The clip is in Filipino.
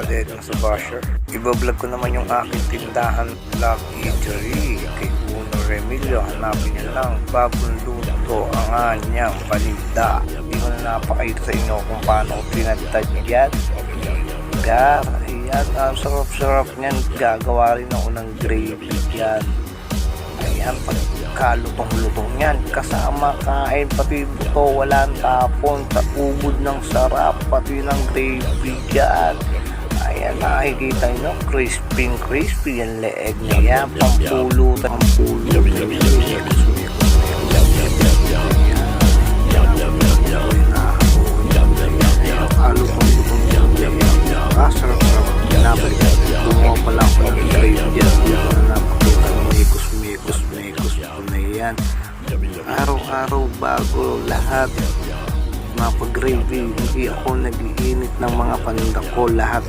kadedong sa basher. Ibablog ko naman yung aking tindahan Vlog Eatery kay Uno Remilio. Hanapin niya lang, bagong luto ang anyang paninda. Hindi ko na napakita sa inyo kung paano ko pinagtad yan. Ayan, ang sarap-sarap niyan. Gagawa rin ako ng gravy yan. Ayan, pagkalutong-lutong yan, kasama kain, pati buto, walang tapon, ubod ng sarap, pati ng gravy yan. Ayan, nakikita nyo, crispy yung leeg niya yan, pampulutan. Sarap-sarap, pinabalik, gumawa pa lang ako ng gravy yan. Yan. Araw-araw bago lahat mapag-gravy. Hindi ako nag-iinit ng mga paninda ko. Lahat